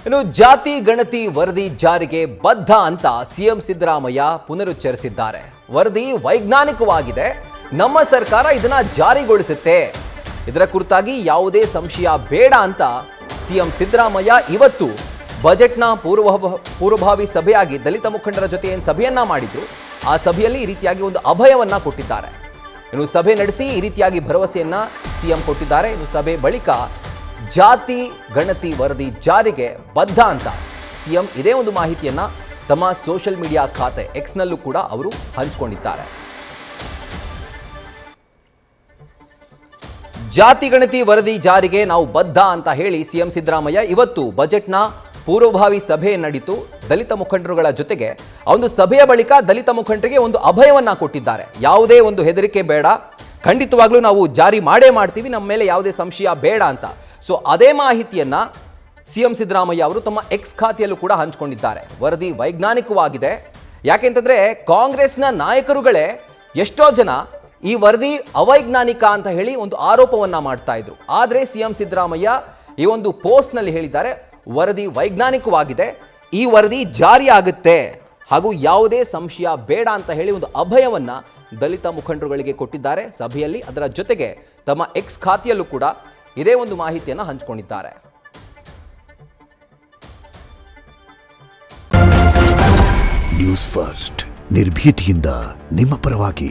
ಇನ್ನು ಜಾತಿ ಗಣತಿ ವರದಿ ಜಾರಿಗೆ ಬದ್ಧ ಅಂತ ಸಿಎಂ ಸಿದ್ದರಾಮಯ್ಯ ಪುನರುಚ್ಚರಿಸಿದ್ದಾರೆ. ವರದಿ ವೈಜ್ಞಾನಿಕವಾಗಿದೆ, ನಮ್ಮ ಸರ್ಕಾರ ಇದನ್ನ ಜಾರಿಗೊಳಿಸುತ್ತೆ, ಇದರ ಕುರಿತಾಗಿ ಯಾವುದೇ ಸಂಶಯ ಬೇಡ ಅಂತ ಸಿಎಂ ಸಿದ್ದರಾಮಯ್ಯ ಇವತ್ತು ಬಜೆಟ್ನ ಪೂರ್ವಭಾವಿ ಸಭೆಯಾಗಿ ದಲಿತ ಮುಖಂಡರ ಜೊತೆ ಏನು ಸಭೆಯನ್ನ ಮಾಡಿದ್ರು ಆ ಸಭೆಯಲ್ಲಿ ಈ ರೀತಿಯಾಗಿ ಒಂದು ಅಭಯವನ್ನ ಕೊಟ್ಟಿದ್ದಾರೆ. ಇನ್ನು ಸಭೆ ನಡೆಸಿ ಈ ರೀತಿಯಾಗಿ ಭರವಸೆಯನ್ನ ಸಿಎಂ ಕೊಟ್ಟಿದ್ದಾರೆ. ಇನ್ನು ಸಭೆ ಬಳಿಕ ಜಾತಿ ಗಣತಿ ವರದಿ ಜಾರಿಗೆ ಬದ್ಧ ಅಂತ ಸಿಎಂ ಇದೇ ಒಂದು ಮಾಹಿತಿಯನ್ನ ತಮ್ಮ ಸೋಷಿಯಲ್ ಮೀಡಿಯಾ ಖಾತೆ ಎಕ್ಸ್ನಲ್ಲೂ ಕೂಡ ಅವರು ಹಂಚಿಕೊಂಡಿದ್ದಾರೆ. ಜಾತಿ ಗಣತಿ ವರದಿ ಜಾರಿಗೆ ನಾವು ಬದ್ಧ ಅಂತ ಹೇಳಿ ಸಿಎಂ ಸಿದ್ದರಾಮಯ್ಯ ಇವತ್ತು ಬಜೆಟ್ನ ಪೂರ್ವಭಾವಿ ಸಭೆ ನಡೆಯಿತು ದಲಿತ ಮುಖಂಡರುಗಳ ಜೊತೆಗೆ. ಆ ಒಂದು ಸಭೆಯ ಬಳಿಕ ದಲಿತ ಮುಖಂಡರಿಗೆ ಒಂದು ಅಭಯವನ್ನ ಕೊಟ್ಟಿದ್ದಾರೆ. ಯಾವುದೇ ಒಂದು ಹೆದರಿಕೆ ಬೇಡ, ಖಂಡಿತವಾಗ್ಲೂ ನಾವು ಜಾರಿ ಮಾಡೇ ಮಾಡ್ತೀವಿ, ನಮ್ಮ ಮೇಲೆ ಯಾವುದೇ ಸಂಶಯ ಬೇಡ ಅಂತ. ಸೊ ಅದೇ ಮಾಹಿತಿಯನ್ನ ಸಿಎಂ ಸಿದ್ದರಾಮಯ್ಯ ಅವರು ತಮ್ಮ ಎಕ್ಸ್ ಖಾತೆಯಲ್ಲೂ ಕೂಡ ಹಂಚಿಕೊಂಡಿದ್ದಾರೆ. ವರದಿ ವೈಜ್ಞಾನಿಕವಾಗಿದೆ, ಯಾಕೆಂತಂದ್ರೆ ಕಾಂಗ್ರೆಸ್ನ ನಾಯಕರುಗಳೇ ಎಷ್ಟೋ ಜನ ಈ ವರದಿ ಅವೈಜ್ಞಾನಿಕ ಅಂತ ಹೇಳಿ ಒಂದು ಆರೋಪವನ್ನ ಮಾಡ್ತಾ ಇದ್ರು. ಆದರೆ ಸಿಎಂ ಸಿದ್ದರಾಮಯ್ಯ ಈ ಒಂದು ಪೋಸ್ಟ್ನಲ್ಲಿ ಹೇಳಿದ್ದಾರೆ, ವರದಿ ವೈಜ್ಞಾನಿಕವಾಗಿದೆ, ಈ ವರದಿ ಜಾರಿ ಆಗುತ್ತೆ ಹಾಗೂ ಯಾವುದೇ ಸಂಶಯ ಬೇಡ ಅಂತ ಹೇಳಿ ಒಂದು ಅಭಯವನ್ನ ದಲಿತ ಮುಖಂಡರುಗಳಿಗೆ ಕೊಟ್ಟಿದ್ದಾರೆ ಸಭೆಯಲ್ಲಿ. ಅದರ ಜೊತೆಗೆ ತಮ್ಮ ಎಕ್ಸ್ ಖಾತೆಯಲ್ಲೂ ಕೂಡ ಇದೇ ಒಂದು ಮಾಹಿತಿಯನ್ನು ಹಂಚಿಕೊಂಡಿದ್ದಾರೆ. ನ್ಯೂಸ್ ಫಸ್ಟ್ ನಿರ್ಭೀತಿಯಿಂದ ನಿಮ್ಮ ಪರವಾಗಿ.